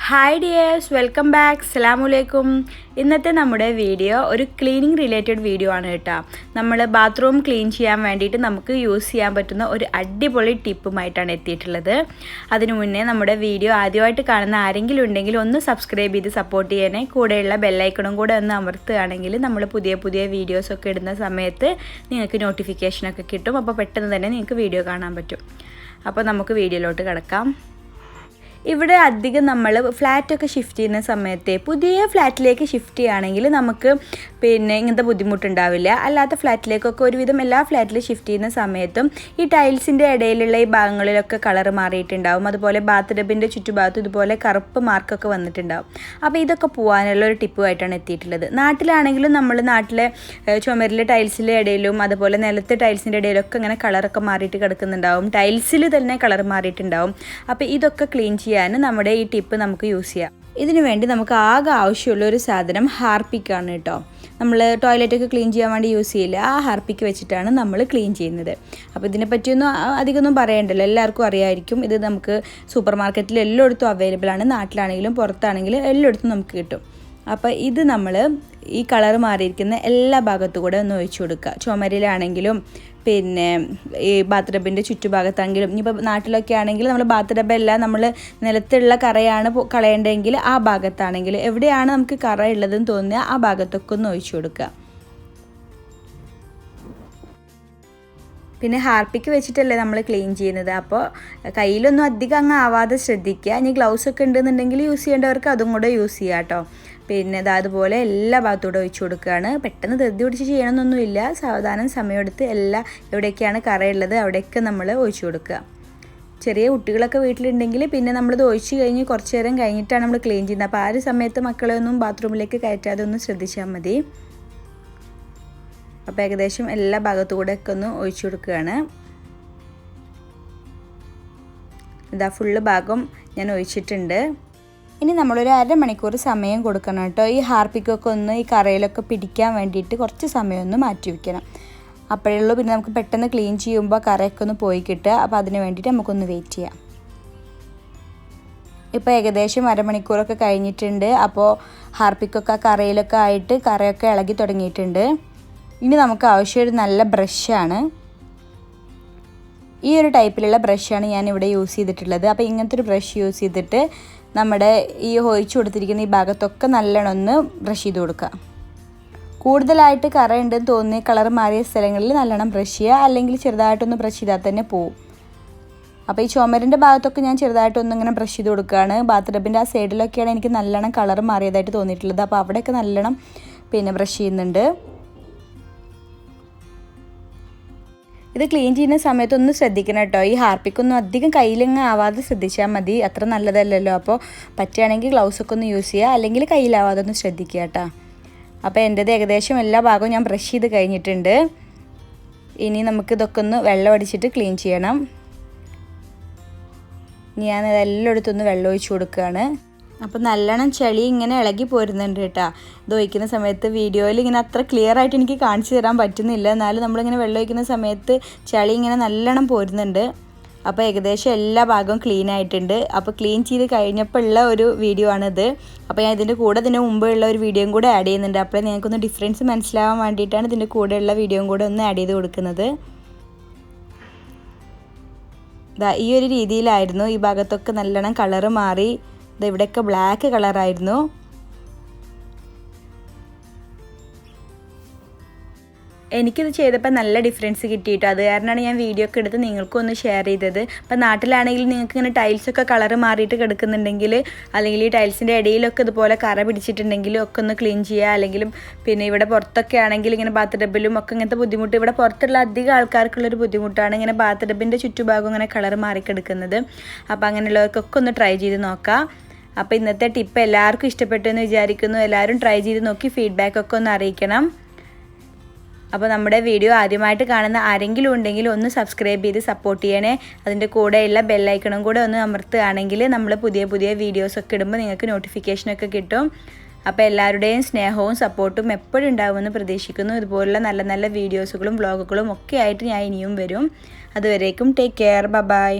Hi dears, welcome back. അസ്സലാമുഅലൈക്കും. ഇന്നത്തെ നമ്മുടെ വീഡിയോ ഒരു ക്ലീനിങ് റിലേറ്റഡ് വീഡിയോ ആണ് കേട്ടോ. നമ്മൾ ബാത്റൂം ക്ലീൻ ചെയ്യാൻ വേണ്ടിയിട്ട് നമുക്ക് യൂസ് ചെയ്യാൻ പറ്റുന്ന ഒരു അടിപൊളി ടിപ്പുമായിട്ടാണ് എത്തിയിട്ടുള്ളത്. അതിനു മുന്നേ നമ്മുടെ വീഡിയോ ആദ്യമായിട്ട് കാണുന്ന ആരെങ്കിലും ഉണ്ടെങ്കിൽ ഒന്ന് സബ്സ്ക്രൈബ് ചെയ്ത് സപ്പോർട്ട് ചെയ്യണേ. കൂടെയുള്ള ബെല്ലൈക്കണും കൂടെ ഒന്ന് അമർത്തുകയാണെങ്കിൽ നമ്മൾ പുതിയ പുതിയ വീഡിയോസൊക്കെ ഇടുന്ന സമയത്ത് നിങ്ങൾക്ക് നോട്ടിഫിക്കേഷനൊക്കെ കിട്ടും. അപ്പോൾ പെട്ടെന്ന് തന്നെ നിങ്ങൾക്ക് വീഡിയോ കാണാൻ പറ്റും. അപ്പോൾ നമുക്ക് വീഡിയോയിലോട്ട് കിടക്കാം. ഇവിടെ അധികം നമ്മൾ ഫ്ലാറ്റൊക്കെ ഷിഫ്റ്റ് ചെയ്യുന്ന സമയത്ത് പുതിയ ഫ്ലാറ്റിലേക്ക് ഷിഫ്റ്റ് ചെയ്യുകയാണെങ്കിൽ നമുക്ക് ഇങ്ങനത്തെ ബുദ്ധിമുട്ടുണ്ടാവില്ല. അല്ലാത്ത ഫ്ലാറ്റിലേക്കൊക്കെ ഒരുവിധം എല്ലാ ഫ്ലാറ്റിലും ഷിഫ്റ്റ് ചെയ്യുന്ന സമയത്തും ഈ ടൈൽസിൻ്റെ ഇടയിലുള്ള ഈ ഭാഗങ്ങളിലൊക്കെ കളർ മാറിയിട്ടുണ്ടാവും. അതുപോലെ ബാത്ത് ടബിൻ്റെ ചുറ്റുഭാഗത്തും ഇതുപോലെ കറുപ്പ് മാർക്കൊക്കെ വന്നിട്ടുണ്ടാവും. അപ്പോൾ ഇതൊക്കെ പോകാനുള്ള ഒരു ടിപ്പുമായിട്ടാണ് എത്തിയിട്ടുള്ളത്. നാട്ടിലാണെങ്കിലും നമ്മൾ നാട്ടിലെ ചുമരിലെ ടൈൽസിൻ്റെ ഇടയിലും അതുപോലെ നിലത്ത് ടൈൽസിൻ്റെ ഇടയിലൊക്കെ ഇങ്ങനെ കളറൊക്കെ മാറിയിട്ട് കിടക്കുന്നുണ്ടാവും. ടൈൽസിൽ തന്നെ കളർ മാറിയിട്ടുണ്ടാവും. അപ്പോൾ ഇതൊക്കെ ക്ലീൻ ചെയ്യാൻ നമ്മുടെ ഈ ടിപ്പ് നമുക്ക് യൂസ് ചെയ്യാം. ഇതിനു വേണ്ടി നമുക്ക് ആകെ ആവശ്യമുള്ള ഒരു സാധനം ഹാർപ്പിക്കാണ് കേട്ടോ. നമ്മൾ ടോയ്ലറ്റൊക്കെ ക്ലീൻ ചെയ്യാൻ വേണ്ടി യൂസ് ചെയ്യില്ല, ആ ഹാർപ്പിക്ക് വെച്ചിട്ടാണ് നമ്മൾ ക്ലീൻ ചെയ്യുന്നത്. അപ്പോൾ ഇതിനെപ്പറ്റിയൊന്നും അധികമൊന്നും പറയണ്ടല്ലോ, എല്ലാവർക്കും അറിയാമായിരിക്കും. ഇത് നമുക്ക് സൂപ്പർ മാർക്കറ്റിൽ എല്ലായിടത്തും അവൈലബിൾ ആണ്. നാട്ടിലാണെങ്കിലും പുറത്താണെങ്കിലും എല്ലായിടത്തും നമുക്ക് കിട്ടും. അപ്പോൾ ഇത് നമ്മൾ ഈ കളർ മാറിയിരിക്കുന്ന എല്ലാ ഭാഗത്തും കൂടെ ഒന്ന് ഒഴിച്ചു കൊടുക്കുക. ചുമരിലാണെങ്കിലും ഈ ബാത്ത് ടബിൻ്റെ ചുറ്റുഭാഗത്താണെങ്കിലും, ഇനിയിപ്പോൾ നാട്ടിലൊക്കെ ആണെങ്കിൽ നമ്മൾ ബാത്ത് ടബെല്ലാം നമ്മൾ നിലത്തുള്ള കറയാണ് കളയേണ്ടതെങ്കിൽ ആ ഭാഗത്താണെങ്കിൽ എവിടെയാണ് നമുക്ക് കറ ഉള്ളതെന്ന് തോന്നുക ആ ഭാഗത്തൊക്കെ ഒന്ന് ഒഴിച്ചു കൊടുക്കുക. പിന്നെ ഹാർപ്പിക്ക് വെച്ചിട്ടല്ലേ നമ്മൾ ക്ലീൻ ചെയ്യുന്നത്. അപ്പോൾ കയ്യിലൊന്നും അധികം അങ്ങ് ആവാതെ ശ്രദ്ധിക്കുക. ഇനി ഗ്ലൗസൊക്കെ ഉണ്ടെന്നുണ്ടെങ്കിൽ യൂസ് ചെയ്യേണ്ടവർക്ക് അതും കൂടെ യൂസ് ചെയ്യാം കേട്ടോ. അതുപോലെ എല്ലാ ഭാഗത്തൂടെ ഒഴിച്ചു കൊടുക്കുകയാണ്. പെട്ടെന്ന് ധൃതി പിടിച്ച് ചെയ്യണമെന്നൊന്നുമില്ല, സാവധാനം സമയമെടുത്ത് എവിടെയൊക്കെയാണ് കറയുള്ളത് അവിടെയൊക്കെ നമ്മൾ ഒഴിച്ചു കൊടുക്കുക. ചെറിയ കുട്ടികളൊക്കെ വീട്ടിലുണ്ടെങ്കിൽ പിന്നെ നമ്മളിത് ഒഴിച്ച് കഴിഞ്ഞ് കുറച്ച് നേരം കഴിഞ്ഞിട്ടാണ് നമ്മൾ ക്ലീൻ ചെയ്യുന്നത്. അപ്പോൾ ആ ഒരു സമയത്ത് മക്കളെ ഒന്നും ബാത്റൂമിലേക്ക് കയറ്റാതെ ഒന്ന് ശ്രദ്ധിച്ചാൽ മതി. അപ്പോൾ ഏകദേശം എല്ലാ ഭാഗത്തുകൂടെയൊക്കെ ഒന്ന് ഒഴിച്ചു കൊടുക്കുകയാണ്. ഇതാ ഫുള്ള് ഭാഗം ഞാൻ ഒഴിച്ചിട്ടുണ്ട്. ഇനി നമ്മളൊരു അരമണിക്കൂർ സമയം കൊടുക്കണം കേട്ടോ. ഈ ഹാർപ്പിക്കൊക്കെ ഒന്ന് ഈ കറയിലൊക്കെ പിടിക്കാൻ വേണ്ടിയിട്ട് കുറച്ച് സമയം ഒന്ന് മാറ്റി വയ്ക്കണം. അപ്പോഴേ ഉള്ളൂ പിന്നെ നമുക്ക് പെട്ടെന്ന് ക്ലീൻ ചെയ്യുമ്പോൾ കറയൊക്കെ ഒന്ന് പോയി കിട്ടുക. അപ്പോൾ അതിന് വേണ്ടിയിട്ട് നമുക്കൊന്ന് വെയിറ്റ് ചെയ്യാം. ഇപ്പോൾ ഏകദേശം അരമണിക്കൂറൊക്കെ കഴിഞ്ഞിട്ടുണ്ട്. അപ്പോൾ ഹാർപ്പിക്കൊക്കെ കറയിലൊക്കെ ആയിട്ട് കറയൊക്കെ ഇളകി തുടങ്ങിയിട്ടുണ്ട്. ഇനി നമുക്ക് ആവശ്യം ഒരു നല്ല ബ്രഷാണ്. ഈ ഒരു ടൈപ്പിലുള്ള ബ്രഷാണ് ഞാനിവിടെ യൂസ് ചെയ്തിട്ടുള്ളത്. അപ്പോൾ ഇങ്ങനത്തെ ഒരു ബ്രഷ് യൂസ് ചെയ്തിട്ട് നമ്മുടെ ഈ ഒഴിച്ചു കൊടുത്തിരിക്കുന്ന ഈ ഭാഗത്തൊക്കെ നല്ലോണം ഒന്ന് ബ്രഷ് ചെയ്ത് കൊടുക്കുക. കൂടുതലായിട്ട് കറ ഉണ്ടെന്ന് തോന്നി കളർ മാറിയ സ്ഥലങ്ങളിൽ നല്ലോണം ബ്രഷ് ചെയ്യുക, അല്ലെങ്കിൽ ചെറുതായിട്ടൊന്ന് ബ്രഷ് ചെയ്താൽ തന്നെ പോവും. അപ്പോൾ ഈ ചുമരിൻ്റെ ഭാഗത്തൊക്കെ ഞാൻ ചെറുതായിട്ടൊന്ന് ഇങ്ങനെ ബ്രഷ് ചെയ്ത് കൊടുക്കുകയാണ്. ബാത്ത് ടബിൻ്റെ ആ സൈഡിലൊക്കെയാണ് എനിക്ക് നല്ലോണം കളർ മാറിയതായിട്ട് തോന്നിയിട്ടുള്ളത്. അപ്പോൾ അവിടെയൊക്കെ നല്ലോണം ബ്രഷ് ചെയ്യുന്നുണ്ട്. ഇത് ക്ലീൻ ചെയ്യുന്ന സമയത്തൊന്ന് ശ്രദ്ധിക്കണം കേട്ടോ. ഈ ഹാർപ്പിക്കൊന്നും അധികം കയ്യിലങ്ങ് ആവാതെ ശ്രദ്ധിച്ചാൽ മതി, അത്ര നല്ലതല്ലല്ലോ. അപ്പോൾ പറ്റുകയാണെങ്കിൽ ഗ്ലൗസൊക്കെ ഒന്ന് യൂസ് ചെയ്യുക, അല്ലെങ്കിൽ കയ്യിലാവാതെ ഒന്ന് ശ്രദ്ധിക്കുക കേട്ടോ. അപ്പോൾ എൻ്റേത് ഏകദേശം എല്ലാ ഭാഗവും ഞാൻ ബ്രഷ് ചെയ്ത് കഴിഞ്ഞിട്ടുണ്ട്. ഇനി നമുക്കിതൊക്കെ ഒന്ന് വെള്ളം അടിച്ചിട്ട് ക്ലീൻ ചെയ്യണം. ഞാനതെല്ലായിടത്തൊന്ന് വെള്ളം ഒഴിച്ച് കൊടുക്കുകയാണ്. അപ്പോൾ നല്ലോണം ചെളി ഇങ്ങനെ ഇളകി പോരുന്നുണ്ട് കേട്ടോ. ഇത് ഒഴിക്കുന്ന സമയത്ത് വീഡിയോയിൽ ഇങ്ങനെ അത്ര ക്ലിയർ ആയിട്ട് എനിക്ക് കാണിച്ചു തരാൻ പറ്റുന്നില്ല, എന്നാലും നമ്മളിങ്ങനെ വെള്ളം ഒഴിക്കുന്ന സമയത്ത് ചെളി ഇങ്ങനെ നല്ലോണം പോരുന്നുണ്ട്. അപ്പോൾ ഏകദേശം എല്ലാ ഭാഗവും ക്ലീൻ ആയിട്ടുണ്ട്. അപ്പോൾ ക്ലീൻ ചെയ്ത് കഴിഞ്ഞപ്പോൾ ഉള്ള ഒരു വീഡിയോ ആണിത്. അപ്പോൾ ഞാൻ ഇതിൻ്റെ കൂടെ ഇതിന് മുമ്പുള്ള ഒരു വീഡിയോയും കൂടെ ആഡ് ചെയ്യുന്നുണ്ട്. അപ്പോൾ നിങ്ങൾക്കൊന്ന് ഡിഫറൻസ് മനസ്സിലാവാൻ വേണ്ടിയിട്ടാണ് ഇതിൻ്റെ കൂടെയുള്ള വീഡിയോയും കൂടെ ഒന്ന് ആഡ് ചെയ്ത് കൊടുക്കുന്നത്. ഈ ഒരു രീതിയിലായിരുന്നു. ഈ ഭാഗത്തൊക്കെ നല്ലോണം കളറ് മാറി. ഇവിടെയൊക്കെ ബ്ലാക്ക് കളറായിരുന്നു. എനിക്കിത് ചെയ്തപ്പോൾ നല്ല ഡിഫറൻസ് കിട്ടിയിട്ടോ. അത് കാരണമാണ് ഞാൻ വീഡിയോ ഒക്കെ എടുത്ത് നിങ്ങൾക്കും ഒന്ന് ഷെയർ ചെയ്തത്. അപ്പോൾ നാട്ടിലാണെങ്കിൽ നിങ്ങൾക്ക് ഇങ്ങനെ ടൈൽസൊക്കെ കളറ് മാറിയിട്ട് കിടക്കുന്നുണ്ടെങ്കിൽ, അല്ലെങ്കിൽ ഈ ടൈൽസിൻ്റെ ഇടയിലൊക്കെ ഇതുപോലെ കറ പിടിച്ചിട്ടുണ്ടെങ്കിലും ഒക്കെ ഒന്ന് ക്ലീൻ ചെയ്യുക. അല്ലെങ്കിൽ ഇവിടെ പുറത്തൊക്കെ ആണെങ്കിൽ ഇങ്ങനെ ബാത്ത് ടബിലും ഒക്കെ ഇങ്ങനത്തെ ബുദ്ധിമുട്ട്, ഇവിടെ പുറത്തുള്ള അധികം ആൾക്കാർക്കുള്ളൊരു ബുദ്ധിമുട്ടാണ് ഇങ്ങനെ ബാത്ത് ടബിൻ്റെ ചുറ്റുഭാഗം ഇങ്ങനെ കളറ് മാറിക്കിടക്കുന്നത്. അപ്പോൾ അങ്ങനെയുള്ളവർക്കൊക്കെ ഒന്ന് ട്രൈ ചെയ്ത് നോക്കാം. അപ്പോൾ ഇന്നത്തെ ടിപ്പ് എല്ലാവർക്കും ഇഷ്ടപ്പെട്ടു എന്ന് വിചാരിക്കുന്നു. എല്ലാവരും ട്രൈ ചെയ്ത് നോക്കി ഫീഡ്ബാക്കൊക്കെ ഒന്ന് അറിയിക്കണം. അപ്പോൾ നമ്മുടെ വീഡിയോ ആദ്യമായിട്ട് കാണുന്ന ആരെങ്കിലും ഉണ്ടെങ്കിൽ ഒന്ന് സബ്സ്ക്രൈബ് ചെയ്ത് സപ്പോർട്ട് ചെയ്യണേ. അതിൻ്റെ കൂടെയുള്ള ബെല്ലൈക്കണും കൂടെ ഒന്ന് അമർത്തുകയാണെങ്കിൽ നമ്മൾ പുതിയ പുതിയ വീഡിയോസൊക്കെ ഇടുമ്പോൾ നിങ്ങൾക്ക് നോട്ടിഫിക്കേഷനൊക്കെ കിട്ടും. അപ്പോൾ എല്ലാവരുടെയും സ്നേഹവും സപ്പോർട്ടും എപ്പോഴും ഉണ്ടാകുമെന്ന് പ്രതീക്ഷിക്കുന്നു. ഇതുപോലുള്ള നല്ല നല്ല വീഡിയോസുകളും വ്ളോഗുകളും ഒക്കെ ആയിട്ട് ഞാൻ ഇനിയും വരും. അതുവരേക്കും ടേക്ക് കെയർ, ബൈ.